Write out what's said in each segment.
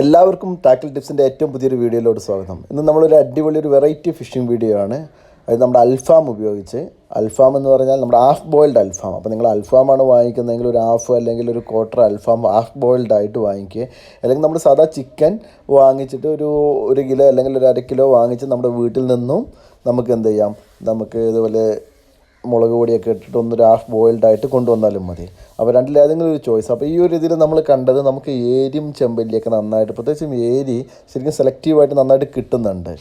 എല്ലാവർക്കും ടാക്കിൾ ടിപ്സിൻ്റെ ഏറ്റവും പുതിയൊരു വീഡിയോയിലോട്ട് സ്വാഗതം. ഇന്ന് നമ്മളൊരു അടിപൊളി ഒരു വെറൈറ്റി ഫിഷിംഗ് വീഡിയോ ആണ്. അത് നമ്മുടെ അൽഫാം ഉപയോഗിച്ച്. അൽഫാം എന്ന് പറഞ്ഞാൽ നമ്മുടെ ഹാഫ് ബോയിൽഡ് അൽഫാം. അപ്പോൾ നിങ്ങൾ അൽഫാമാണ് വാങ്ങിക്കുന്നതെങ്കിൽ ഒരു ഹാഫ് അല്ലെങ്കിൽ ഒരു ക്വാർട്ടർ അൽഫാം ഹാഫ് ബോയിൽഡ് ആയിട്ട് വാങ്ങിക്കുക. അല്ലെങ്കിൽ നമ്മൾ സാധാ ചിക്കൻ വാങ്ങിച്ചിട്ട് ഒരു കിലോ അല്ലെങ്കിൽ ഒരു 1/2 കിലോ വാങ്ങിച്ച് നമ്മുടെ വീട്ടിൽ നിന്നും നമുക്ക് എന്ത് ചെയ്യാം, നമുക്ക് ഇതുപോലെ മുളക് പൊടിയൊക്കെ ഇട്ടിട്ട് ഒന്നൊരു ഹാഫ് ബോയിൽഡ് ആയിട്ട് കൊണ്ടുവന്നാലും മതി. അപ്പോൾ രണ്ടിലേതെങ്കിലും ഒരു ചോയ്സ്. അപ്പോൾ ഈ ഒരു ഇതിൽ നമ്മൾ കണ്ടത് നമുക്ക് ഏരിയും ചെമ്പല്ലിയൊക്കെ നന്നായിട്ട്, പ്രത്യേകിച്ചും ഏരി ശരിക്കും സെലക്റ്റീവായിട്ട് നന്നായിട്ട് കിട്ടുന്നുണ്ട്.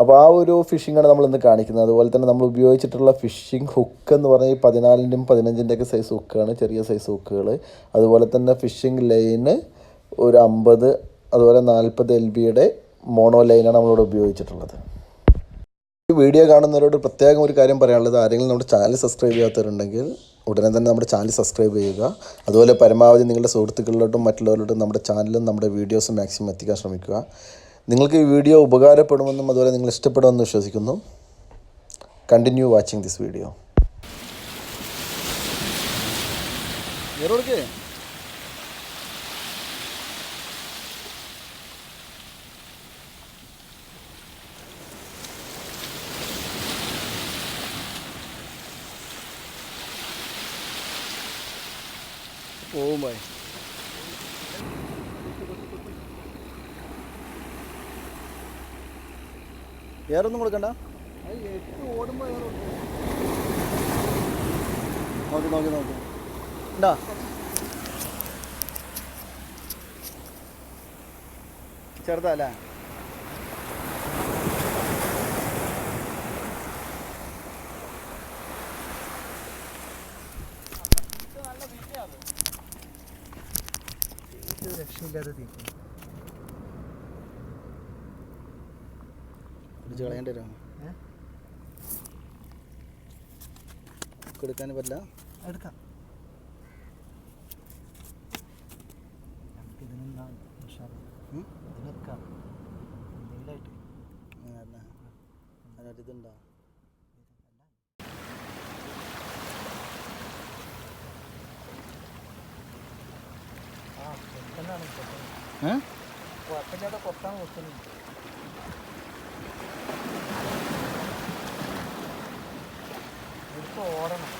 അപ്പോൾ ആ ഒരു ഫിഷിങ്ങാണ് നമ്മൾ ഇന്ന് കാണിക്കുന്നത്. അതുപോലെ തന്നെ നമ്മൾ ഉപയോഗിച്ചിട്ടുള്ള ഫിഷിംഗ് ഹുക്ക് എന്ന് പറഞ്ഞാൽ 14-ൻ്റെയും 15-ൻ്റെയൊക്കെ സൈസ് ഹുക്കാണ്, ചെറിയ സൈസ് ഹുക്കുകൾ. അതുപോലെ തന്നെ ഫിഷിംഗ് ലൈന് ഒരു 50, അതുപോലെ 40 LBയുടെ മോണോ ലൈനാണ് നമ്മളിവിടെ ഉപയോഗിച്ചിട്ടുള്ളത്. ഈ വീഡിയോ കാണുന്നവരോട് പ്രത്യേകം ഒരു കാര്യം പറയാനുള്ളത്, ആരെങ്കിലും നമ്മുടെ ചാനൽ സബ്സ്ക്രൈബ് ചെയ്യാത്തവരുണ്ടെങ്കിൽ ഉടനെ തന്നെ നമ്മുടെ ചാനൽ സബ്സ്ക്രൈബ് ചെയ്യുക. അതുപോലെ പരമാവധി നിങ്ങളുടെ സുഹൃത്തുക്കളിലോട്ടും മറ്റുള്ളവരിലോട്ടും നമ്മുടെ ചാനലും നമ്മുടെ വീഡിയോസും മാക്സിമം എത്തിക്കാൻ ശ്രമിക്കുക. നിങ്ങൾക്ക് ഈ വീഡിയോ ഉപകാരപ്പെടുമെന്നും അതുപോലെ നിങ്ങൾ ഇഷ്ടപ്പെടുമെന്ന് വിശ്വസിക്കുന്നു. Continue watching this video. Oh my. ഏറൊന്നും കൊടുക്കണ്ട. നോക്കി ഉണ്ടാ. ചെറുതല്ലേ? രക്ഷയില്ലാതെ തീർക്കും. കളയേണ്ടി വരും. എടുക്കാൻ പറ്റില്ല. എടുക്കാം. ഇതുണ്ടോ? കുഴപ്പമില്ലാതെ കൊത്താൻ നോക്കുന്നുണ്ട്. ഓടണം.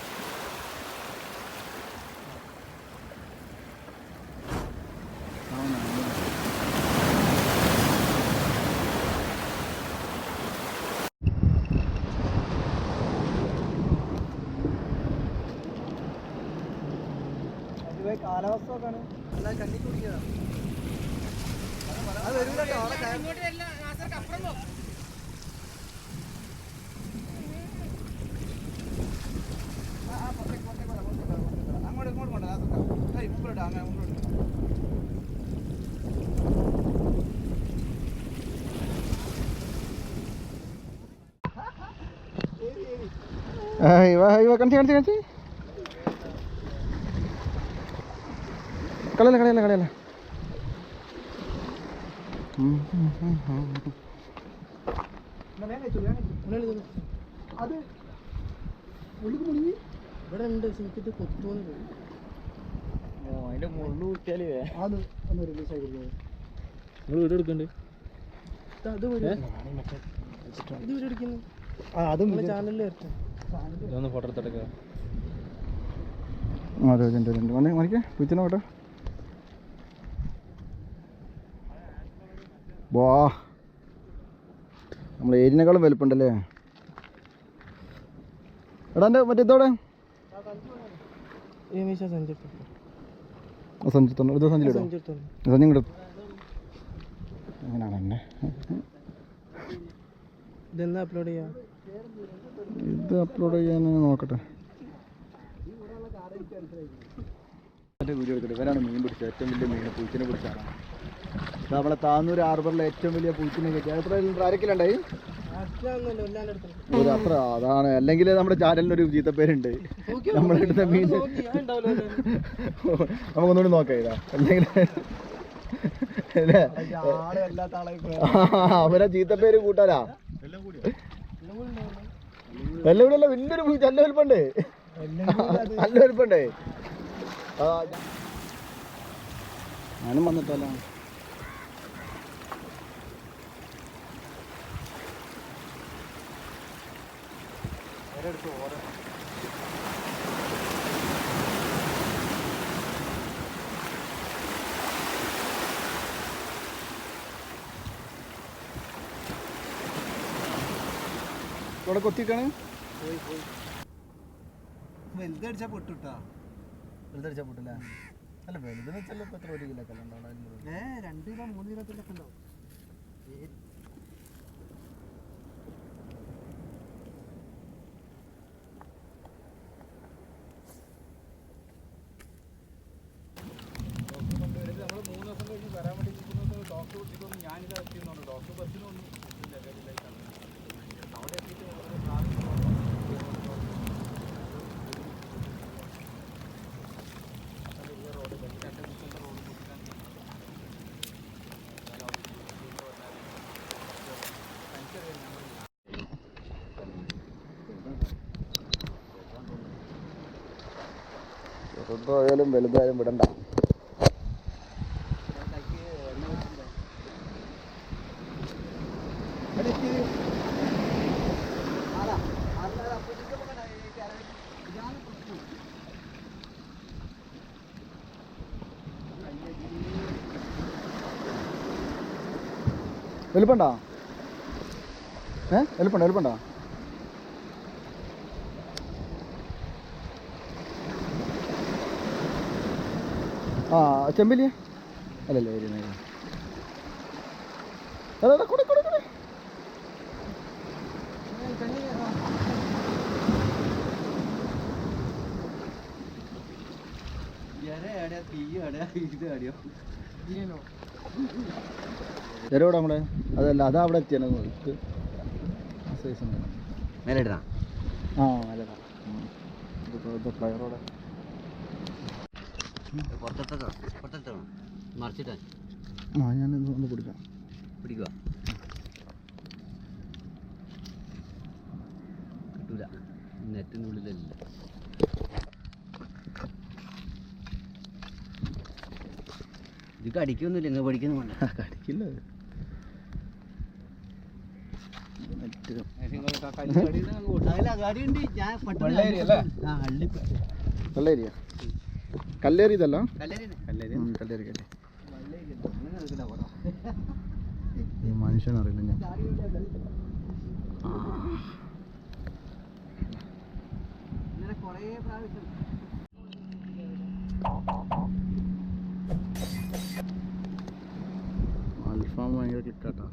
കാലാവസ്ഥ നോക്കാണ്. എല്ലാം കണ്ടി കുടിക്കുക. അത് വരും കേട്ടോ. കാണിച്ച് കളയല്ല. അത് ഇവിടെ ഉണ്ട്. ശരിക്കും കൊത്തുവന്ന് അതിന്റെ മുള്ളു കുട്ടിയാലേ അത് ഒന്ന് റിലീസ് ആയി. വീട് എടുക്കണ്ട്. ഇത് വീട് എടുക്കുന്നു. അതും ചാനലിൽ ഇതൊന്ന് ഫോട്ടോ എടുത്തെടുക്കുക. മണിക്ക് പൂച്ചനെ ഫോട്ടോ. വാ, നമ്മൾ ഏരിയനേക്കാളും വലുപ്പുണ്ടല്ലേ. എടാ എൻ്റെ മറ്റേ ഇതോടെ സഞ്ജിങ്ങോട്ട് അങ്ങനെയാണ് എന്നെ ഇതെന്നാ അപ്ലോഡ് ചെയ്യാം. ഇത് അപ്ലോഡ് ചെയ്യാൻ നോക്കട്ടെ. വീഡിയോ എടുക്കട്ടെ. ഇവരാണ് മീൻ പിടിച്ചത്. ഏറ്റവും വലിയ മീൻ പൂച്ചിനെ പിടിച്ചാണ്. നമ്മളെ താന്നൂർ ഹാർബറിലെ ഏറ്റവും വലിയ പൂച്ചിനെ കിട്ടി. അരക്കിലുണ്ടായി ഒരു അത്ര. അതാണ്, അല്ലെങ്കിൽ നമ്മുടെ ചാനലിനൊരു ചീത്തപ്പേരുണ്ട്. നമ്മളെടുത്ത മീൻ നമുക്കൊന്നുകൂടി നോക്കാം. ഇതാ അല്ലെങ്കിൽ അവരെ ചീത്തപ്പേര് കൂട്ടാനാ. വെല്ലുവിളിയല്ല, വലിയൊരു നല്ല വലുപ്പുണ്ട്. നല്ല വലുപ്പുണ്ട്. ഞാനും വന്നിട്ടല്ല. ഇവിടെ കൊത്തിക്കാണ് വലുതടിച്ചാൽ പൊട്ടുട്ടാ. വലുതടിച്ചാൽ പൊട്ടില്ല. അല്ല വലുതെന്ന് വെച്ചാൽ ഇപ്പം എത്ര 1 കിലോ ഒക്കെ ഉണ്ടാവും? 2 കിലോ 3 കിലോത്തിലൊക്കെ ഉണ്ടാവും. നമ്മൾ 3 ദിവസം കഴിഞ്ഞ് വരാൻ വേണ്ടി ഡോക്ടർ വിളിച്ചിട്ടൊന്നും ഞാനിത് എത്തിയെന്നുണ്ട്. ഡോക്ടർ ബസ്സിനൊന്നും അവിടെ എത്തിയിട്ട് ചെറുതായാലും വലുതായാലും വിടണ്ട. എളുപ്പണ്ടോ? എളുപ്പണ്ടോ? ആ ചെമ്പല്ലി അല്ലല്ലേ വരുന്നത്. അതെ കൂടെ എവിടെ നമ്മളെ അതല്ല അതാ അവിടെ എത്തിയാണ് മേലെ ഇടാം. ആ മേലെ ഫ്ലയറോടെ മറിച്ചിട്ടാ ഞാൻ ഒന്ന് പിടിക്കാം. പിടിക്കുക കിട്ടൂല, നെറ്റിൻ്റെ ഉള്ളിലല്ല. ഇത് കടിക്കൊന്നുമില്ല, നിങ്ങൾ പഠിക്കുന്നു വേണ്ട. കടിക്കില്ല. കല്ലേരിയ കല്ലേരി ഇതല്ല കല്ലേരി ഈ മനുഷ്യനറിയില്ല ഞാൻ. അൽഫാം ഭയങ്കര ക്ലിക്കാട്ടോ.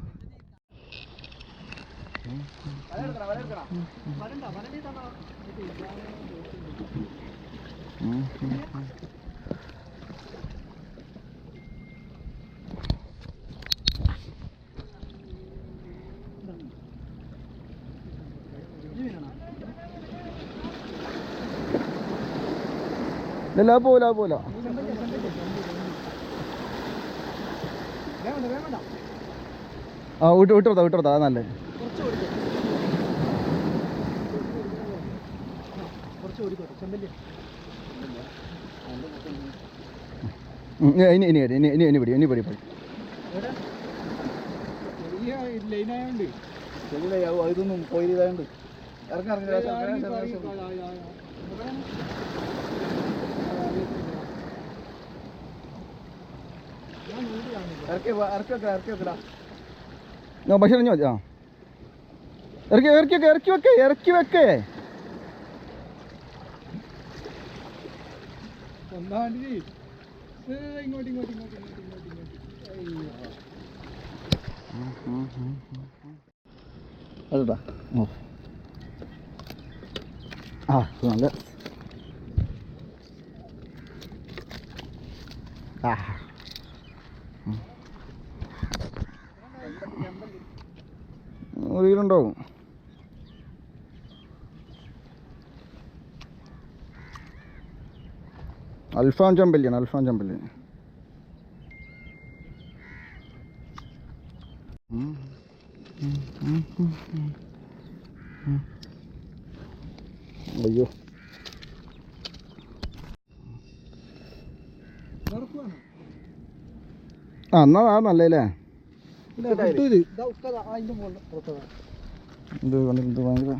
ഇല്ല പോല ആ വിട്ടോർത്താ നല്ലേ. ഇനി പടി ഇതൊന്നും പോയതായോണ്ട് ഭക്ഷണം മതി. ആ ഇറക്കി വെക്കേ. അതാ ആ നല്ല ഒരിക്കലുണ്ടാവും. അൽഫാം ചമ്പല്ലിയാണ്, അൽഫാം ചമ്പല്ലി. അയ്യോ എന്നാ നല്ലേ. ഇത് ഭയങ്കര